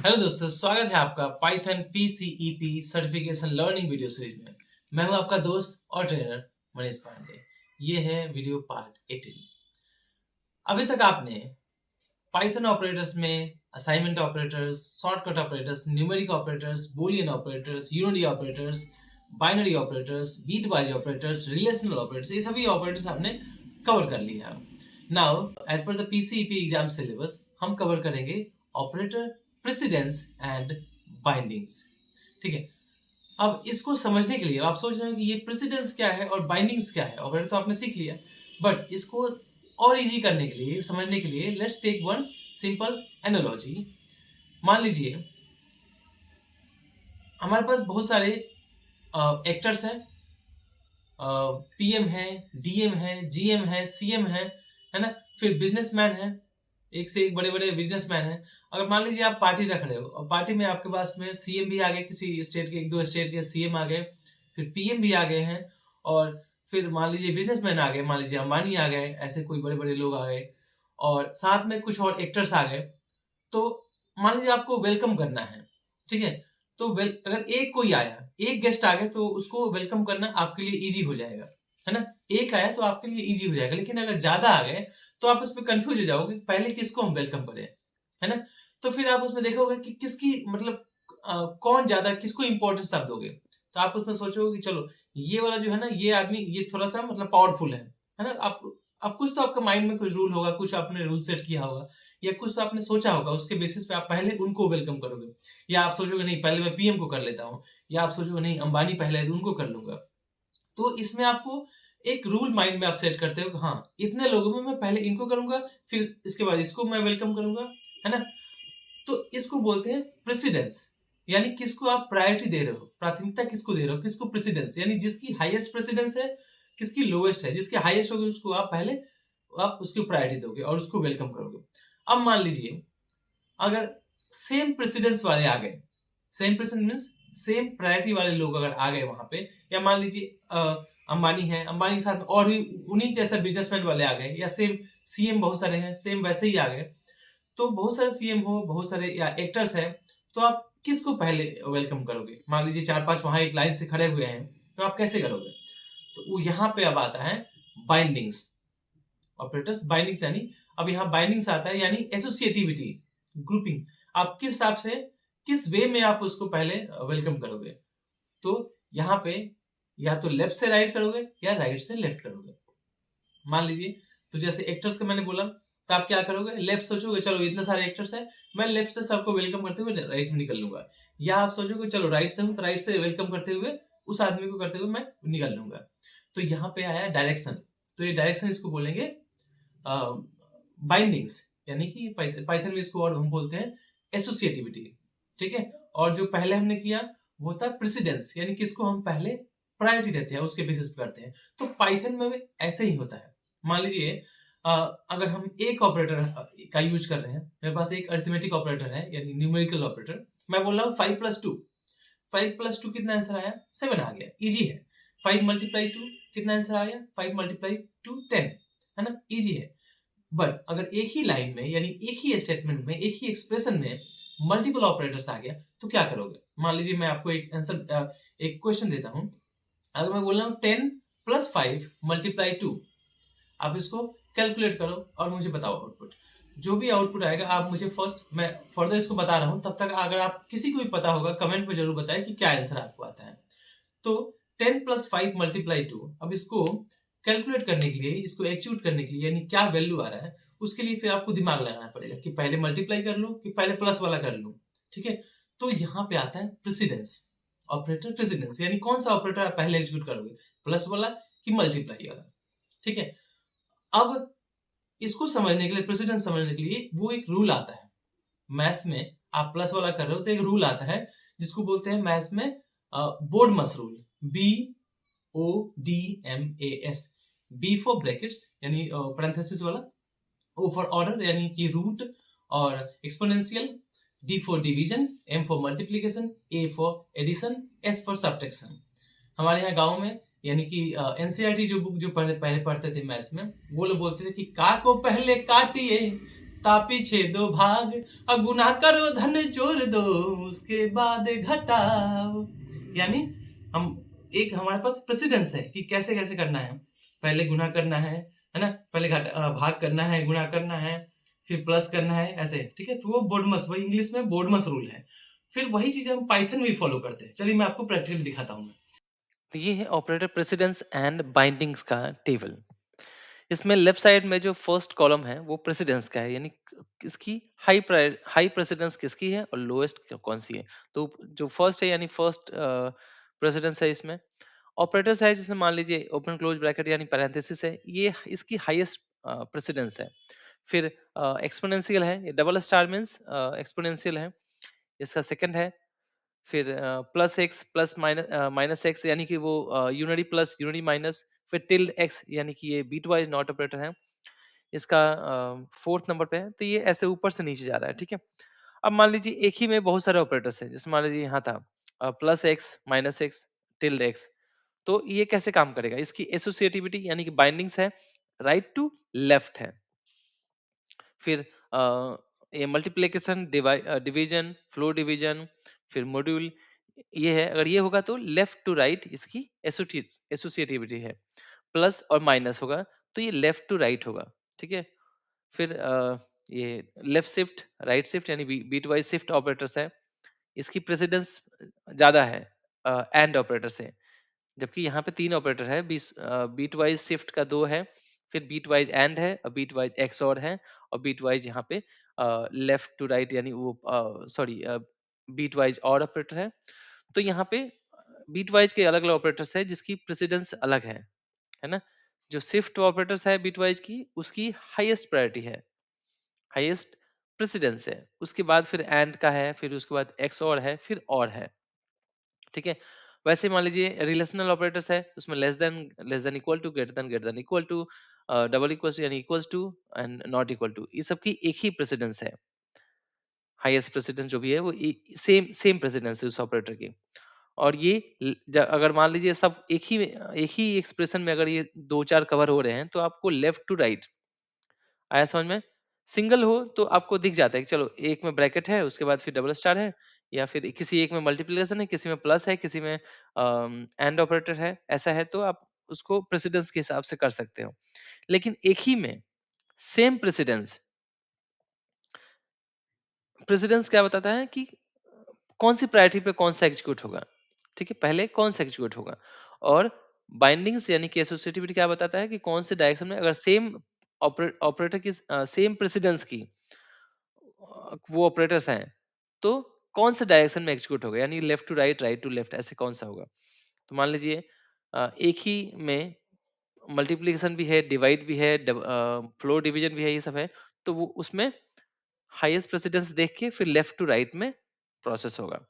Hello दोस्तों, स्वागत है आपका Python PCEP certification learning video series में। मैं हूं आपका दोस्त और ट्रेनर मनीष पांडे। ये है वीडियो पार्ट 18। अभी तक आपने पाइथन ऑपरेटर्स में assignment operators, shortcut operators, numeric operators, boolean operators, unary operators, binary operators, bitwise operators, relational operators, ये सभी ऑपरेटर्स आपने कवर कर लिया है। Now as per the PCEP exam syllabus हम कवर करेंगे ऑपरेटर प्रेसिडेंस एंड बाइंडिंग्स। ठीक है, अब इसको समझने के लिए आप सोच रहे हैं कि ये प्रेसिडेंस क्या है और बाइंडिंग्स क्या है। ऑपरेटर तो आपने सीख लिया, बट इसको और इजी करने के लिए, समझने के लिए, let's take one simple analogy. मान लीजिए हमारे पास बहुत सारे एक्टर्स हैं, पीएम है, डीएम है, जीएम है, सीएम है ना, फिर बिजनेसमैन है, एक से एक बड़े बड़े बिजनेसमैन हैं। अगर मान लीजिए आप पार्टी रख रहे हो और पार्टी में आपके पास में सीएम भी आ गए, किसी स्टेट के, एक दो स्टेट के सीएम आ गए, फिर पीएम भी आ गए हैं, और फिर मान लीजिए बिजनेसमैन आ गए, मान लीजिए अंबानी आ गए, ऐसे कोई बड़े बड़े लोग आ गए, और साथ में कुछ और एक्टर्स आ गए। तो मान लीजिए आपको वेलकम करना है, ठीक है, तो अगर एक कोई आया, एक गेस्ट आ गए, तो उसको वेलकम करना आपके लिए इजी हो जाएगा, है ना। एक आया तो आपके लिए इजी हो जाएगा, लेकिन अगर ज्यादा आ गए तो आप उसमें कंफ्यूज हो जाओगे, पहले किसको हम वेलकम करें, है ना। तो फिर आप उसमें देखोगे कि किसकी मतलब कौन ज्यादा, किसको इंपॉर्टेंस आप दोगे। तो आप उसमें सोचोगे कि चलो ये वाला जो है ना, ये आदमी ये थोड़ा सा मतलब पावरफुल है ना। आप कुछ तो आपका माइंड में कुछ रूल होगा, कुछ आपने रूल सेट किया होगा, या कुछ तो आपने सोचा होगा, उसके बेसिस पे आप पहले उनको वेलकम करोगे। या आप सोचोगे नहीं, पहले मैं पीएम को कर लेता हूँ, या आप सोचोगे नहीं अंबानी पहले है तो उनको कर लूंगा। तो इसमें आपको एक रूल माइंड में आप सेट करते हो कि हाँ, इतने लोगों में मैं पहले इनको करूंगा, फिर इसके बाद इसको मैं वेलकम करूंगा, है ना। तो इसको बोलते हैं प्रेसिडेंस, यानी किसको आप प्रायोरिटी दे रहे हो, प्राथमिकता किसको दे रहे हो, किसको प्रेसिडेंस, यानी जिसकी हाईएस्ट प्रेसिडेंस है, किसकी लोएस्ट है, जिसकी हाईएस्ट होगी उसको आप पहले, आप उसकी प्रायोरिटी दोगे और उसको वेलकम करोगे। अब मान लीजिए अगर सेम प्रेसिडेंस वाले आ गए, same precedence means same priority वाले लोग अगर आ गए वहां पे, या मान लीजिए अंबानी है, अंबानी के साथ और भी उन्हीं जैसा बिजनेसमैन वाले आ गए, या सेम सीएम बहुत सारे हैं, सेम वैसे ही आ गए, तो बहुत सारे सीएम हो, बहुत सारे या एक्टर्स हैं, तो आप किसको पहले वेलकम करोगे। मान लीजिए चार पांच वहां एक लाइन से खड़े हुए हैं, तो आप कैसे करोगे। तो वो यहाँ पे अब आता है बाइंडिंग्स, ऑपरेटर्स बाइंडिंग्स, यानी अब यहाँ बाइंडिंग्स आता है, यानी एसोसिएटिविटी, ग्रुपिंग। आप किस हिसाब से, किस वे में आप उसको पहले वेलकम करोगे। तो यहाँ पे या तो लेफ्ट से राइट करोगे या राइट से लेफ्ट करोगे। मान लीजिए तो जैसे एक्टर्स का मैंने बोला, तो आप क्या करोगे, लेफ्ट सोचोगे चलो इतने सारे एक्टर्स हैं, मैं लेफ्ट से सबको वेलकम करते हुए राइट में निकल लूंगा। या आप सोचोगे चलो राइट से हूं तो राइट से वेलकम करते हुए उस आदमी को करते हुए मैं निकल लूंगा। तो यहाँ पे आया डायरेक्शन, तो ये डायरेक्शन इसको बोलेंगे बाइंडिंग्स, यानी कि पाइथन में इसको और हम बोलते हैं एसोसिएटिविटी। ठीक है, और जो पहले हमने किया वो था प्रेसिडेंस, यानी किसको हम पहले प्रायोरिटी देते हैं, उसके बेसिस पे करते हैं। तो पाइथन में भी ऐसे ही होता है। मान लीजिए अगर हम एक ऑपरेटर का यूज कर रहे हैं, मेरे पास एक अरिथमेटिक ऑपरेटर है, यानी न्यूमेरिकल ऑपरेटर, मैं बोल रहा हूँ 5+2, 5+2 कितना आंसर आया, 7 आ गया, इजी है। 5×2 कितना आंसर आया, 5×2 10, है ना, इजी है। बट अगर एक ही लाइन में, यानी एक ही स्टेटमेंट में, एक ही एक्सप्रेशन में मल्टीपल ऑपरेटर्स आ गया, तो क्या करोगे। मान लीजिए मैं आपको एक आंसर, एक क्वेश्चन देता हूं। अगर मैं बोल रहा हूँ 10+5 × 2, आप इसको कैलकुलेट करो और मुझे बताओ आउटपुट। जो भी आउटपुट आएगा आप मुझे फर्स्ट, मैं फर्दर इसको बता रहा हूँ, तब तक अगर आप किसी को भी पता होगा कमेंट में जरूर बताएं कि क्या आंसर आपको आता है। तो 10+5 × 2, अब इसको कैलकुलेट करने के लिए, इसको एक्सिक्यूट करने के लिए, यानी क्या वैल्यू आ रहा है, उसके लिए फिर आपको दिमाग लगाना पड़ेगा कि पहले मल्टीप्लाई कर लूं कि पहले प्लस वाला कर लूं। ठीक है, तो यहाँ पे आता है प्रेसिडेंस, ऑपरेटर प्रेसिडेंस, यानी कौन सा ऑपरेटर आप पहले एग्जीक्यूट करोगे, प्लस वाला कि मल्टीप्लाई वाला। ठीक है, अब इसको समझने के लिए, प्रेसिडेंस समझने के लिए वो एक रूल आता है मैथ्स में। आप प्लस वाला कर रहे हो तो एक रूल आता है जिसको बोलते हैं मैथ्स में BODMAS rule, BODMAS। B for brackets यानी पैरेंथेसिस वाला, ओ फॉर ऑर्डर यानी कि रूट और exponential, D for division, M for multiplication, A for addition, S for subtraction. हमारे यहाँ गांव में, यानी कि एनसीईआरटी जो बुक जो पहले पहले पढ़ते थे मैथ्स में, वो लोग बोलते थे कि का को पहले काटिए पीछे दो भाग, और गुनाह करो धन जोर दो, उसके बाद घटाओ। यानी हम एक हमारे पास प्रेसिडेंस है कि कैसे कैसे करना है। पहले गुनाह करना है ना, पहले भाग करना है, गुनाह करना है, फिर प्लस करना है, ऐसे, ठीक है। तो वो बोडमस, वही इंग्लिश में बोडमस रूल है। फिर वही चीज हम पाइथन में भी फॉलो करते हैं। चलिए मैं आपको प्रैक्टिकली दिखाता हूँ। तो ये है ऑपरेटर प्रेसिडेंस एंड बाइंडिंग्स का टेबल। इसमें लेफ्ट साइड में जो फर्स्ट कॉलम है वो प्रेसिडेंस का है, यानी इसकी हाई प्रेसिडेंस किसकी है और लोएस्ट कौन सी है। तो जो फर्स्ट है यानी फर्स्ट प्रेसिडेंस है इसमें। ऑपरेटर्स है जैसे मान लीजिए ओपन क्लोज ब्रैकेट यानी पैरेंथेसिस है, ये इसकी हाईएस्ट प्रेसिडेंस है। फिर एक्सपोनेंशियल है, ये डबल स्टार मींस एक्सपोनेंशियल है, इसका सेकंड है। फिर plus x plus minus x यानी कि वो यूनरी प्लस यूनरी माइनस। फिर टिल्ड एक्स यानी कि ये बीट वाइज नॉट ऑपरेटर है, इसका फोर्थ नंबर पे है। तो ये ऐसे ऊपर से नीचे जा रहा है, ठीक है। अब मान लीजिए एक ही में बहुत सारे ऑपरेटर्स हैं, जैसे मान लीजिए यहाँ था plus x minus x tilde x. तो ये कैसे काम करेगा, इसकी एसोसिएटिविटी यानी कि बाइंडिंग्स है राइट टू लेफ्ट है। फिर ये मल्टीप्लिकेशन डिवीजन फ्लो डिवीजन फिर मॉड्यूल, ये है। अगर ये होगा तो लेफ्ट टू राइट इसकी एसोसिएटिविटी है। प्लस और माइनस होगा तो ये लेफ्ट टू राइट होगा, ठीक है। फिर ये लेफ्ट शिफ्ट राइट शिफ्ट यानी बीट वाइज शिफ्ट ऑपरेटर्स है, इसकी प्रेसिडेंस ज्यादा है एंड ऑपरेटर से। जबकि यहाँ पे तीन ऑपरेटर है, बीट वाइज शिफ्ट का दो है, फिर बीट वाइज एंड है और बीट वाइज एक्स और है, और बीट वाइज यहाँ पे लेफ्ट टू राइट यानी वो सॉरी बीट वाइज और ऑपरेटर है। तो यहाँ पे बीट वाइज के अलग अलग ऑपरेटर्स है जिसकी प्रेसिडेंस अलग है ना। जो शिफ्ट ऑपरेटर्स है बीट वाइज की उसकी हाईएस्ट प्रायोरिटी है, हाईएस्ट प्रेसिडेंस है। उसके बाद फिर एंड का है, फिर उसके बाद एक्स और है, ठीक है। वैसे मान लीजिए रिलेशनल ऑपरेटर्स है, उसमें less than equal to greater than equal to double equal to यानी equals to and not equal to, ये सब की एक ही प्रेसिडेंस है। हाईएस्ट प्रेसिडेंस जो भी है वो सेम सेम प्रेसिडेंस है उस ऑपरेटर की। और ये अगर मान लीजिए सब एक ही एक्सप्रेशन में अगर ये दो चार कवर हो रहे हैं तो आपको लेफ्ट टू राइट आया समझ में। सिंगल हो तो आपको दिख जाता है कि चलो एक में ब्रैकेट है उसके बाद फिर डबल स्टार है, या फिर किसी एक में मल्टीप्लिकेशन है, किसी में प्लस है, किसी में एंड ऑपरेटर है, ऐसा है तो आप उसको प्रेसिडेंस के हिसाब से कर सकते हो। लेकिन एक ही में सेम प्रेसिडेंस, प्रेसिडेंस क्या बताता है कि कौन सी प्रायोरिटी पे कौन सा एग्जीक्यूट होगा, ठीक है, पहले कौन सा एग्जीक्यूट होगा। और बाइंडिंग्स यानी कि एसोसिएटिविटी क्या बताता है कि कौन से डायरेक्शन में अगर सेम ऑपरेटर की सेम प्रेसिडेंस की वो ऑपरेटर्स हैं तो कौन से डायरेक्शन में एग्जीक्यूट होगा, यानी left to right right to left ऐसे कौन सा होगा। तो मान लीजिए एक ही में मल्टीप्लिकेशन भी है, डिवाइड भी है, फ्लोर डिवीजन भी है, ये सब है। तो वो उसमें हाईएस्ट प्रेसिडेंस देख के फिर लेफ्ट टू राइट में प्रोसेस होगा।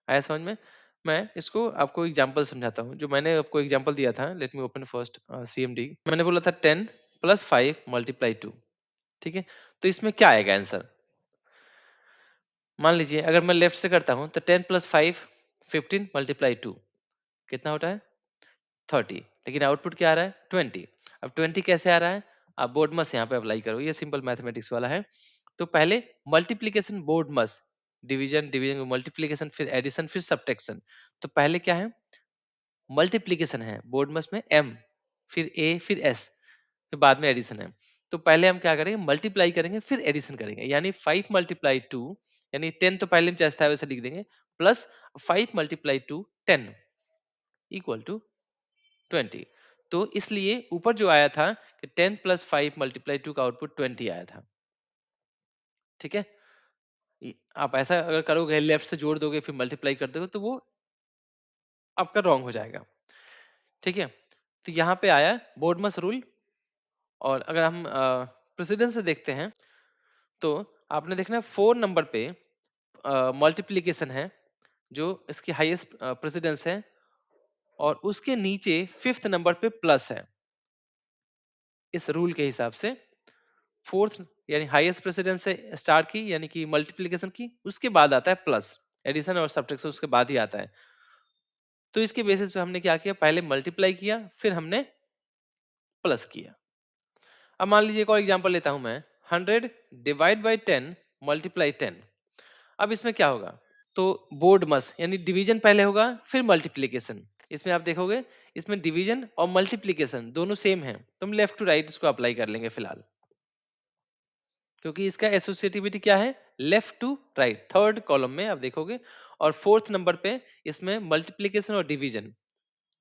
आया समझ में। मैं इसको आपको एग्जांपल समझाता हूँ। जो मैंने आपको एग्जांपल दिया था, let me open first CMD. मैंने बोला था 10 प्लस 5 मल्टीप्लाई 2, ठीक है। तो इसमें क्या आएगा आंसर, मान लीजिए अगर मैं लेफ्ट से करता हूं तो 10 प्लस 5 15 मल्टीप्लाई 2 कितना होता है 30, लेकिन आउटपुट क्या आ रहा है 20। अब 20 कैसे आ रहा है, आप बोर्ड मस यहाँ पे अप्लाई करो, ये सिंपल मैथमेटिक्स वाला है। तो पहले मल्टीप्लीकेशन बोर्ड मस, डिवीजन डिवीजन मल्टीप्लीकेशन फिर एडिशन फिर सब्ट्रैक्शन। तो पहले क्या है मल्टीप्लीकेशन है बोर्ड मस में m, फिर a फिर s, फिर बाद में एडिशन है। तो पहले हम क्या करेंगे मल्टीप्लाई करेंगे फिर एडिशन करेंगे, यानी 5 मल्टीप्लाई 2 यानी 10 तो पहले में जैसा है वैसे लिख देंगे, प्लस 5 मल्टीप्लाई 2 10 इक्वल टू 20। तो इसलिए ऊपर जो आया था कि 10 प्लस 5 मल्टीप्लाई 2 का आउटपुट 20 आया था, ठीक है। आप ऐसा अगर करोगे लेफ्ट से जोड़ दोगे फिर मल्टीप्लाई कर दोगे तो वो आपका रॉन्ग हो जाएगा, ठीक है। तो यहाँ पे आया बोर्डमस रूल। और अगर हम प्रेसिडेंस से देखते हैं तो आपने देखना 4 नंबर पे मल्टीप्लिकेशन है जो इसकी हाईएस्ट प्रेसिडेंस है, और उसके नीचे 5th नंबर पे प्लस है। इस रूल के हिसाब से फोर्थ यानी हाईएस्ट प्रेसिडेंस से स्टार्ट की यानी कि मल्टीप्लिकेशन की, उसके बाद आता है प्लस, एडिशन और सब्ट्रैक्शन उसके बाद ही आता है। तो इसके बेसिस पे हमने क्या किया, पहले मल्टीप्लाई किया फिर हमने प्लस किया। अब मान लीजिए एक और एग्जांपल लेता हूं मैं। 100 डिवाइड बाई 10 मल्टीप्लाई 10। अब इसमें क्या होगा? तो बोर्ड मस्ट यानी डिवीजन पहले होगा, फिर मल्टीप्लीकेशन। इसमें आप देखोगे, इसमें डिवीजन और मल्टीप्लीकेशन दोनों सेम है, तो हम लेफ्ट टू राइट इसको अप्लाई कर लेंगे फिलहाल, क्योंकि इसका एसोसिएटिविटी क्या है? Left to right, third column में आप देखोगे। और फोर्थ नंबर पे इसमें मल्टीप्लीकेशन और डिवीजन,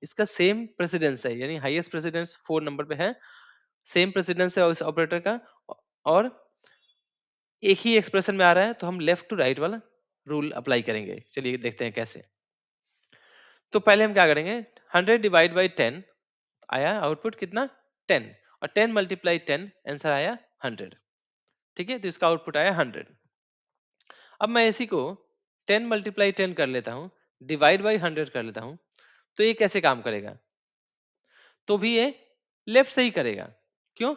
इसका सेम प्रेसिडेंस है, यानी हाईएस्ट प्रेसिडेंस 4 नंबर पे है, सेम प्रेसिडेंस है उस ऑपरेटर का। और एक ही एक्सप्रेशन में आ रहा है, तो हम लेफ्ट टू राइट वाला रूल अप्लाई करेंगे। चलिए देखते हैं कैसे। तो पहले हम क्या करेंगे, 100 डिवाइड बाई 10 आया आउटपुट कितना? 10। और 10 × 10 आंसर आया 100। ठीक है, तो इसका आउटपुट आया 100। अब मैं इसी को 10 × 10 कर लेता हूँ, डिवाइड बाई 100 कर लेता हूँ, तो ये कैसे काम करेगा? तो भी ये लेफ्ट से ही करेगा। क्यों?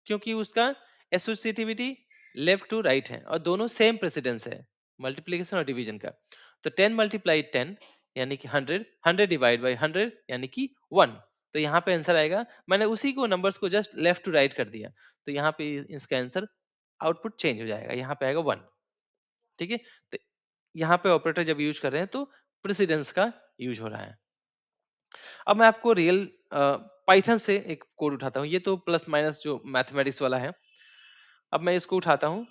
क्योंकि उसका एसोसिएटिविटी लेफ्ट टू राइट है और दोनों सेम प्रेसिडेंस है, मल्टीप्लिकेशन और डिवीजन का। तो 10 × 10 यानी कि 100, 100 डिवाइड बाई 100 यानी कि 1। तो यहाँ पे आंसर आएगा, मैंने उसी को नंबर्स को जस्ट लेफ्ट टू राइट कर दिया, तो यहाँ पे इसका आंसर आउटपुट चेंज हो जाएगा, यहाँ पे आएगा 1। ठीक है, तो यहाँ पे ऑपरेटर जब यूज कर रहे हैं तो प्रेसिडेंस का यूज हो रहा है। अब मैं आपको रियल पाइथन से एक कोड उठाता हूँ, ये तो प्लस माइनस जो मैथमेटिक्स वाला है। अब मैं इसको उठाता हूँ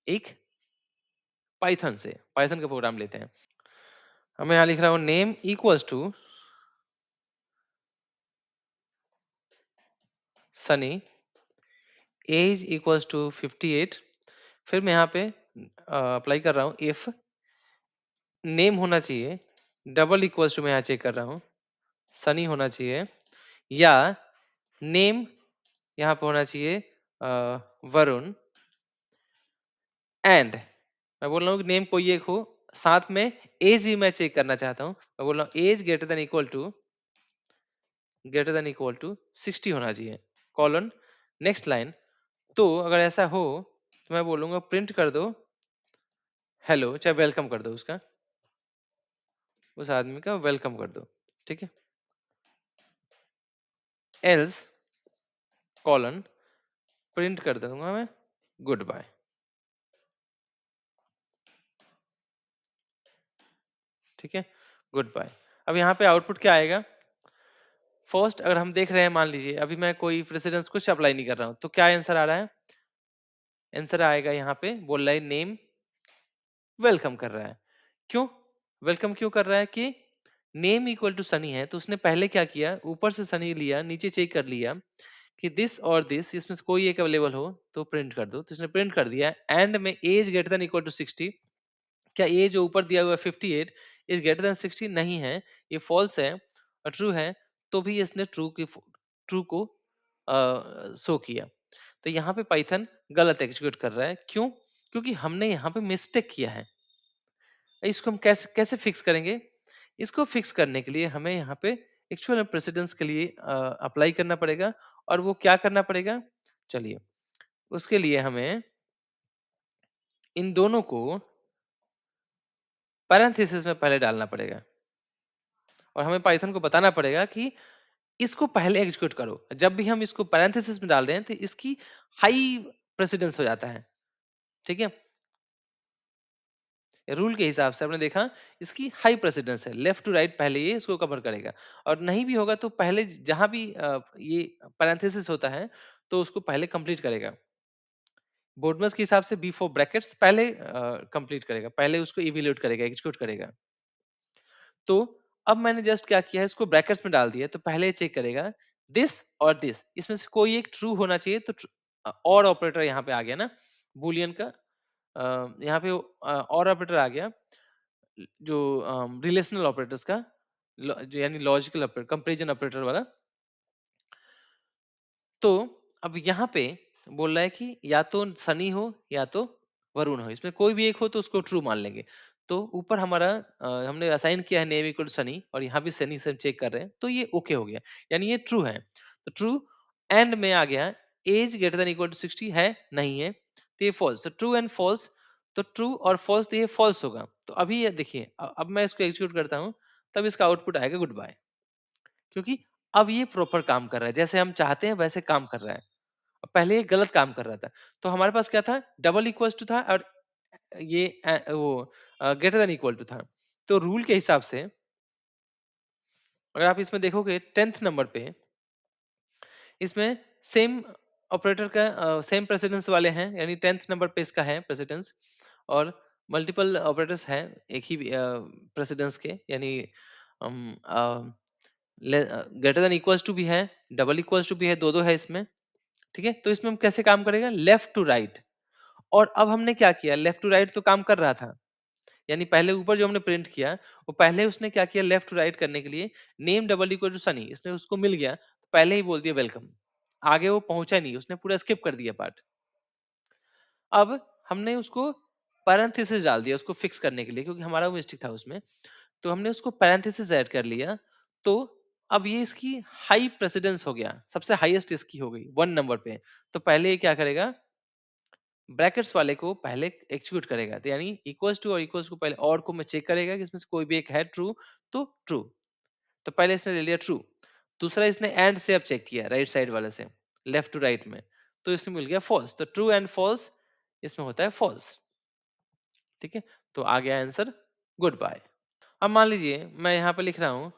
एक पाइथन से, पाइथन का प्रोग्राम लेते हैं। अब मैं यहाँ लिख रहा हूँ name equals to Sunny, age equals to 58। फिर मैं यहाँ पे अप्लाई कर रहा हूँ इफ नेम होना चाहिए डबल इक्वल्स टू, मैं यहाँ चेक कर रहा हूँ सनी होना चाहिए, या नेम यहाँ पे होना चाहिए वरुण, एंड मैं बोल रहा हूँ कि नेम कोई एक हो, साथ में एज भी मैं चेक करना चाहता हूँ। मैं बोल रहा हूँ age greater than equal to 60 होना चाहिए, कॉलन नेक्स्ट लाइन। तो अगर ऐसा हो तो मैं बोलूंगा प्रिंट कर दो हेलो, चाहे वेलकम कर दो उसका, उस आदमी का वेलकम कर दो। ठीक है, एल्स कॉलन प्रिंट कर दूंगा मैं गुड बाय। ठीक है, गुड बाय। अब यहाँ पे आउटपुट क्या आएगा? फर्स्ट अगर हम देख रहे हैं, मान लीजिए अभी मैं कोई प्रेसिडेंस कुछ अप्लाई नहीं कर रहा हूँ, तो क्या आंसर आ रहा है? आंसर आएगा यहाँ पे बोल रहा है नेम वेलकम कर रहा है। क्यों वेलकम क्यों कर रहा है? कि नेम इक्वल टू सनी है, तो उसने पहले क्या किया, ऊपर से सनी लिया, नीचे चेक कर लिया कि दिस और दिस इसमें से कोई एक अवेलेबल हो तो प्रिंट कर दो, तो इसने प्रिंट कर दिया। एंड में age greater than equal to 60, क्या ये जो ऊपर दिया हुआ है 58 इज ग्रेटर देन 60? नहीं है, ये फॉल्स है। और ट्रू है, तो भी इसने ट्रू को शो किया। तो यहाँ पे पाइथन गलत एग्जीक्यूट कर रहा है। क्यों? क्योंकि हमने यहाँ पे मिस्टेक किया है। इसको हम कैसे कैसे फिक्स करेंगे? इसको फिक्स करने के लिए हमें यहाँ पे एक्चुअल प्रेसिडेंस के लिए अप्लाई करना पड़ेगा। और वो क्या करना पड़ेगा? चलिए, उसके लिए हमें इन दोनों को पैरेंथेसिस में पहले डालना पड़ेगा, और हमें पाइथन को बताना पड़ेगा कि इसको पहले एग्जीक्यूट करो। जब भी हम इसको पैरेंथेसिस में डाल रहे हैं तो इसकी हाई प्रेसिडेंस हो जाता है। ठीक है, रूल के हिसाब से आपने देखा इसकी हाई प्रेसिडेंस है, लेफ्ट टू राइट पहले ये इसको कवर करेगा। और नहीं भी होगा तो पहले जहां भी ये पैरेंथेसिस होता है तो उसको पहले कंप्लीट करेगा। बोर्डमस के हिसाब से बिफोर ब्रैकेट्स पहले कंप्लीट करेगा, पहले उसको इवेल्यूएट करेगा, एग्जीक्यूट करेगा। तो अब मैंने जस्ट क्या किया है, इसको ब्रैकेट्स में डाल दिया, तो पहले चेक करेगा दिस और दिस, इसमें से कोई एक ट्रू होना चाहिए। तो और ऑपरेटर यहाँ पे आ गया ना, बुलियन का यहाँ पे और ऑपरेटर आ गया, जो रिलेशनल ऑपरेटर्स का, यानी लॉजिकल ऑपरेटर, कंपैरिजन ऑपरेटर वाला। तो अब यहाँ पे बोल रहा है कि या तो सनी हो या तो वरुण हो, इसमें कोई भी एक हो तो उसको ट्रू मान लेंगे। तो ऊपर हमारा हमने असाइन किया है नेम इक्वल टू सनी, और यहाँ भी सनी से चेक कर रहे हैं, तो ये ओके हो गया, यानी ये ट्रू है। तो ट्रू एंड में आ गया, age greater than equal to 60 है नहीं है, तो ये फॉल्स। तो ट्रू एंड फॉल्स, तो ट्रू और फॉल्स, तो ये फॉल्स होगा। तो अभी ये देखिए, अब मैं इसको एग्जीक्यूट करता हूँ, तब इसका आउटपुट आएगा गुड बाय, क्योंकि अब ये प्रॉपर काम कर रहा है, जैसे हम चाहते हैं वैसे काम कर रहा है। पहले ये गलत काम कर रहा था। तो हमारे पास क्या था, डबल इक्वल्स टू था, और ये वो ग्रेटर देन इक्वल टू था। तो रूल के हिसाब से अगर आप इसमें देखोगे 10th नंबर पे, इसमें सेम ऑपरेटर का सेम प्रेसिडेंस वाले हैं, यानी 10th नंबर पे इसका है प्रेसिडेंस, और मल्टीपल ऑपरेटर्स हैं एक ही प्रेसिडेंस के, यानी ग्रेटर देन इक्वल्स टू भी है, डबल इक्वल्स टू भी है, दो दो है इसमें। ठीक है, तो इसमें हम कैसे काम करेगा, लेफ्ट टू राइट। और अब हमने क्या किया, लेफ्ट टू राइट तो काम कर रहा था, यानी पहले ऊपर जो हमने प्रिंट किया, वो पहले उसने क्या किया, लेफ्ट टू राइट करने के लिए name double equal to Sunny, इसने उसको मिल गया तो पहले ही बोल दिया वेलकम, आगे वो पहुंचा नहीं, उसने पूरा स्किप कर दिया पार्ट। अब हमने उसको पैरेंथेसिस डाल दिया उसको फिक्स करने के लिए, क्योंकि हमारा वो मिस्टेक था उसमें, तो हमने उसको पैरेंथेसिस ऐड कर लिया। तो अब ये इसकी हाई प्रेसिडेंस हो गया, सबसे हाईएस्ट इसकी हो गई 1 नंबर पे। तो पहले ये क्या करेगा, ब्रैकेट्स वाले को पहले एग्जीक्यूट करेगा, तो यानी इक्वल्स टू और इक्वल्स को पहले और को मैं चेक करेगा कि इसमें से कोई भी एक है ट्रू, तो ट्रू, तो पहले इसने ले लिया ट्रू। दूसरा इसने एंड से अब चेक किया राइट साइड वाले से, लेफ्ट टू राइट में, तो इसमें मिल गया फॉल्स, तो ट्रू एंड फॉल्स इसमें होता है फॉल्स। ठीक है, तो आ गया आंसर गुड बाय। अब मान लीजिए मैं यहाँ पे लिख रहा हूँ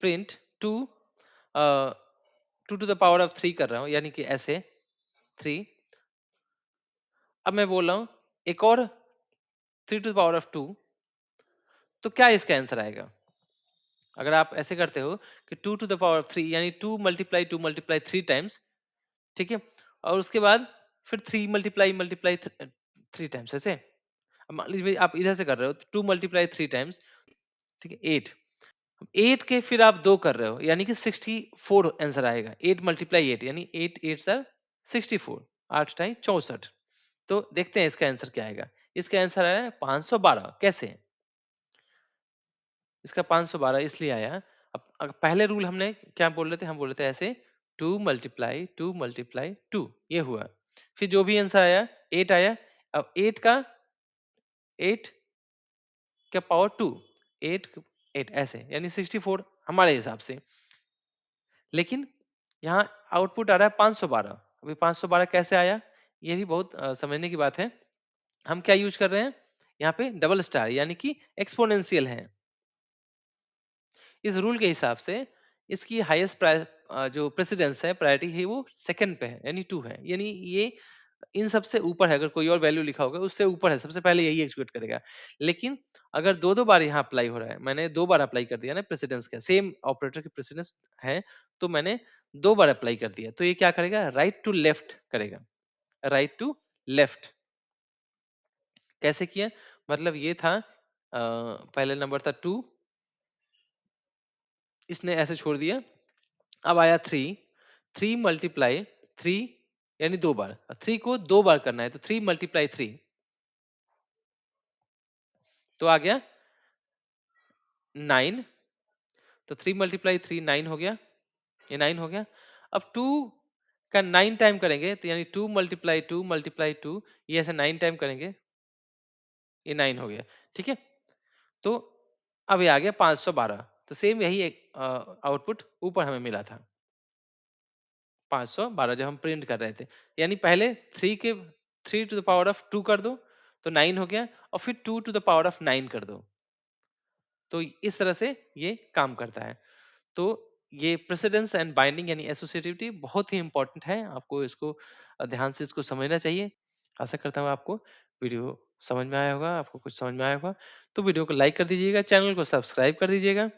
print two, two to the power of 3 कर रहा हूँ, यानी कि ऐसे 3। अब मैं बोल रहा हूँ एक और 3 to the power of 2, तो क्या इसका आंसर आएगा। अगर आप ऐसे करते हो कि 2 to the power of 3, यानी 2 × 2 × 3 टाइम्स, ठीक है, और उसके बाद फिर 3 × 3 × 3 टाइम्स ऐसे। अब मान लीजिए आप इधर से कर रहे हो तो 2 × 3 टाइम्स, ठीक है 8, 8 के फिर आप 2 कर रहे हो, यानी कि 64 आंसर आएगा। 8 × 8 यानी 8 8 64, 8 टाइम 64। तो देखते हैं इसका आंसर क्या आएगा। इसका आंसर आया 512। कैसे इसका 512 इसलिए आया, अब पहले रूल हमने क्या बोल रहे थे, हम बोल रहे थे ऐसे 2 × 2 × 2 ये हुआ, फिर जो भी आंसर आया 8 आया। अब 8 का पावर 2, 8 8 ऐसे, यानी 64 हमारे हिसाब से। लेकिन यहाँ आउटपुट आ रहा है 512। अभी 512 कैसे आया, ये भी बहुत समझने की बात है। हम क्या यूज कर रहे हैं यहाँ पे, डबल स्टार, यानी कि एक्सपोनेंशियल है। इस रूल के हिसाब से इसकी हाईएस्ट जो प्रेसिडेंस है, प्रायोरिटी है, वो सेकंड पे है, यानी 2 है, यानी ये इन सबसे ऊपर है। अगर कोई और वैल्यू लिखा होगा उससे ऊपर है, सबसे पहले यही एग्जीक्यूट करेगा। लेकिन अगर दो दो बार यहाँ अप्लाई हो रहा है, मैंने 2 बार अप्लाई कर दिया ना प्रेसिडेंस का, सेम ऑपरेटर की प्रेसिडेंस है, तो मैंने 2 बार अप्लाई कर दिया, तो ये क्या करेगा, राइट टू लेफ्ट करेगा। राइट टू लेफ्ट कैसे किया, मतलब ये था पहले नंबर था 2, इसने ऐसे छोड़ दिया। अब आया 3, 3 × 3 यानी 2 बार, 3 को 2 बार करना है, तो 3 × 3 तो आ गया 9। तो 3 × 3 9 हो गया, ये 9 हो गया। अब 2 का 9 टाइम करेंगे, तो यानी 2 × 2 × 2 ये ऐसे 9 टाइम करेंगे, ये 9 हो गया। ठीक है, तो अब ये आ गया 512। तो सेम यही एक आउटपुट ऊपर हमें मिला था 512 जब हम प्रिंट कर रहे थे। यानी पहले 3 to the power of 2 कर दो तो 9 हो गया, और फिर 2 to the power of 9 कर दो, तो इस तरह से ये काम करता है। तो ये प्रेसिडेंस एंड बाइंडिंग यानी एसोसिएटिविटी बहुत ही इंपॉर्टेंट है, आपको इसको ध्यान से इसको समझना चाहिए। आशा करता हूँ आपको वीडियो समझ में आया होगा, आपको कुछ समझ में आया होगा। तो वीडियो को लाइक कर दीजिएगा, चैनल को सब्सक्राइब कर दीजिएगा।